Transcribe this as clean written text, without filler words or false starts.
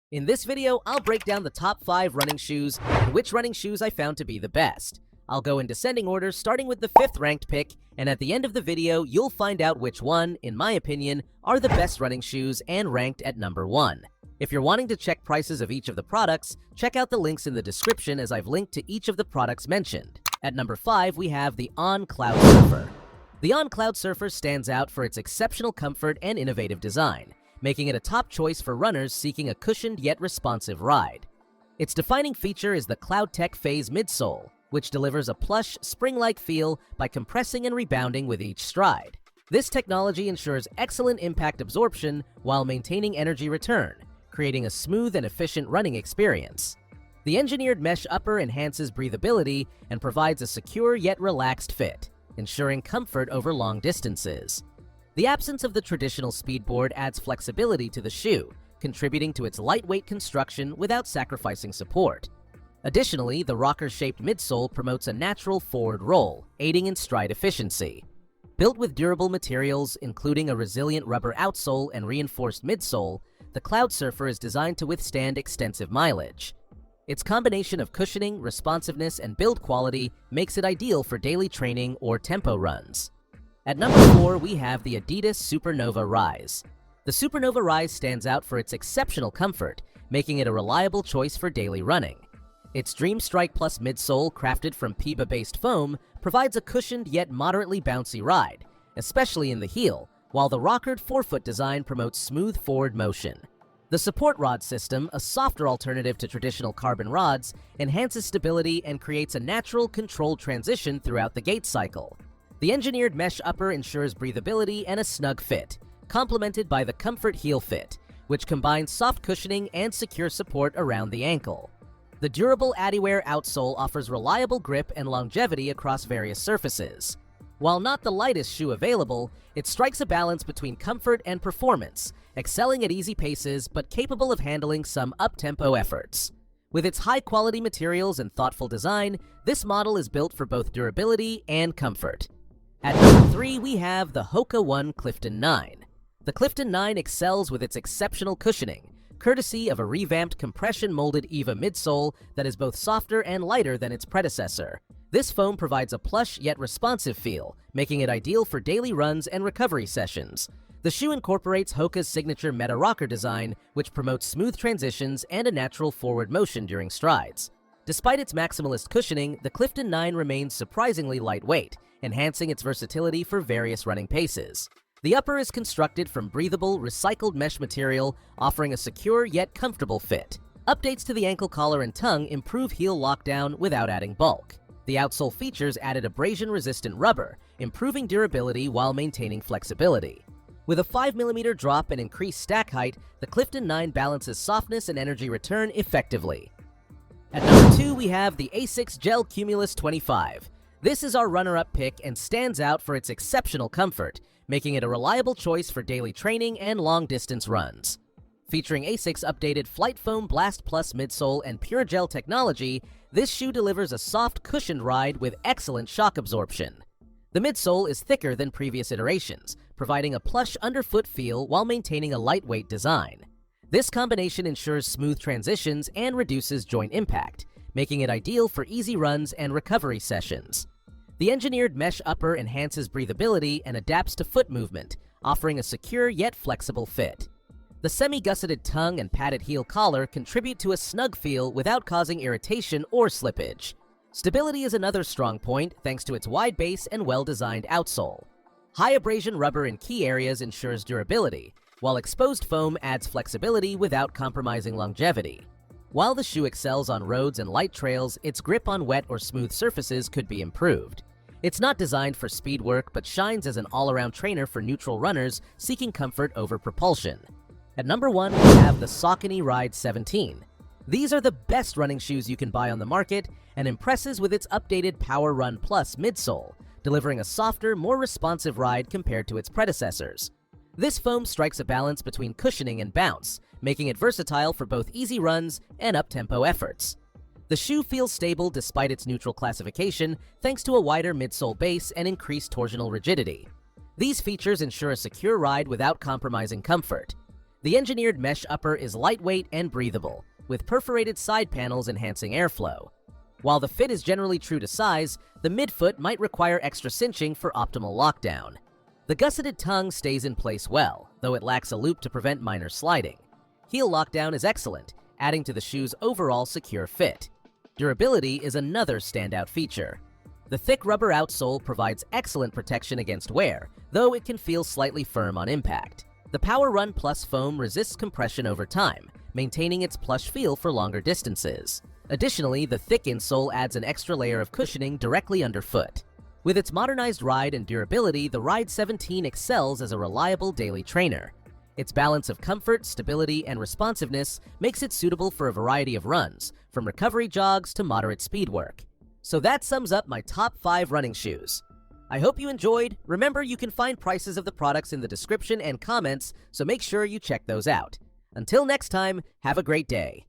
In this video, I'll break down the top 5 running shoes and which running shoes I found to be the best. I'll go in descending order, starting with the 5th ranked pick, and at the end of the video, you'll find out which one, in my opinion, are the best running shoes and ranked at number 1. If you're wanting to check prices of each of the products, check out the links in the description as I've linked to each of the products mentioned. At number 5, we have the On Cloudsurfer. The On Cloudsurfer stands out for its exceptional comfort and innovative design, making it a top choice for runners seeking a cushioned yet responsive ride. Its defining feature is the CloudTech Phase midsole, which delivers a plush, spring-like feel by compressing and rebounding with each stride. This technology ensures excellent impact absorption while maintaining energy return, creating a smooth and efficient running experience. The engineered mesh upper enhances breathability and provides a secure yet relaxed fit, ensuring comfort over long distances. The absence of the traditional speedboard adds flexibility to the shoe, contributing to its lightweight construction without sacrificing support. Additionally, the rocker-shaped midsole promotes a natural forward roll, aiding in stride efficiency. Built with durable materials, including a resilient rubber outsole and reinforced midsole, the Cloudsurfer is designed to withstand extensive mileage. Its combination of cushioning, responsiveness, and build quality makes it ideal for daily training or tempo runs. At number 4, we have the adidas Supernova Rise. The Supernova Rise stands out for its exceptional comfort, making it a reliable choice for daily running. Its Dream Strike Plus midsole, crafted from PEBA-based foam, provides a cushioned yet moderately bouncy ride, especially in the heel, while the rockered forefoot design promotes smooth forward motion. The support rod system, a softer alternative to traditional carbon rods, enhances stability and creates a natural, controlled transition throughout the gait cycle. The engineered mesh upper ensures breathability and a snug fit, complemented by the Comfort Heel Fit, which combines soft cushioning and secure support around the ankle. The durable Adiwear outsole offers reliable grip and longevity across various surfaces. While not the lightest shoe available, it strikes a balance between comfort and performance, excelling at easy paces but capable of handling some up-tempo efforts. With its high-quality materials and thoughtful design, this model is built for both durability and comfort. At number 3, we have the HOKA ONE Clifton 9. The Clifton 9 excels with its exceptional cushioning, courtesy of a revamped compression-molded EVA midsole that is both softer and lighter than its predecessor. This foam provides a plush yet responsive feel, making it ideal for daily runs and recovery sessions. The shoe incorporates Hoka's signature Meta rocker design, which promotes smooth transitions and a natural forward motion during strides. Despite its maximalist cushioning, the Clifton 9 remains surprisingly lightweight, enhancing its versatility for various running paces. The upper is constructed from breathable, recycled mesh material, offering a secure yet comfortable fit. Updates to the ankle collar and tongue improve heel lockdown without adding bulk. The outsole features added abrasion-resistant rubber, improving durability while maintaining flexibility. With a 5mm drop and increased stack height, the Clifton 9 balances softness and energy return effectively. At number 2, we have the ASICS Gel-Cumulus 25. This is our runner-up pick and stands out for its exceptional comfort, making it a reliable choice for daily training and long-distance runs. Featuring ASICS' updated Flight Foam Blast Plus midsole and Pure Gel technology, this shoe delivers a soft, cushioned ride with excellent shock absorption. The midsole is thicker than previous iterations, providing a plush underfoot feel while maintaining a lightweight design. This combination ensures smooth transitions and reduces joint impact, making it ideal for easy runs and recovery sessions. The engineered mesh upper enhances breathability and adapts to foot movement, offering a secure yet flexible fit. The semi-gusseted tongue and padded heel collar contribute to a snug feel without causing irritation or slippage. Stability is another strong point thanks to its wide base and well-designed outsole. High abrasion rubber in key areas ensures durability, while exposed foam adds flexibility without compromising longevity. While the shoe excels on roads and light trails, its grip on wet or smooth surfaces could be improved. It's not designed for speed work, but shines as an all-around trainer for neutral runners seeking comfort over propulsion. At number 1, we have the Saucony Ride 17. These are the best running shoes you can buy on the market and impresses with its updated Power Run Plus midsole, delivering a softer, more responsive ride compared to its predecessors. This foam strikes a balance between cushioning and bounce, making it versatile for both easy runs and up-tempo efforts. The shoe feels stable despite its neutral classification thanks to a wider midsole base and increased torsional rigidity. These features ensure a secure ride without compromising comfort. The engineered mesh upper is lightweight and breathable, with perforated side panels enhancing airflow. While the fit is generally true to size, the midfoot might require extra cinching for optimal lockdown. The gusseted tongue stays in place well, though it lacks a loop to prevent minor sliding. Heel lockdown is excellent, adding to the shoe's overall secure fit. Durability is another standout feature. The thick rubber outsole provides excellent protection against wear, though it can feel slightly firm on impact. The Power Run Plus foam resists compression over time, maintaining its plush feel for longer distances. Additionally, the thick insole adds an extra layer of cushioning directly underfoot. With its modernized ride and durability, the Ride 17 excels as a reliable daily trainer. Its balance of comfort, stability, and responsiveness makes it suitable for a variety of runs, from recovery jogs to moderate speed work. So that sums up my top 5 running shoes. I hope you enjoyed. Remember, you can find prices of the products in the description and comments, so make sure you check those out. Until next time, have a great day.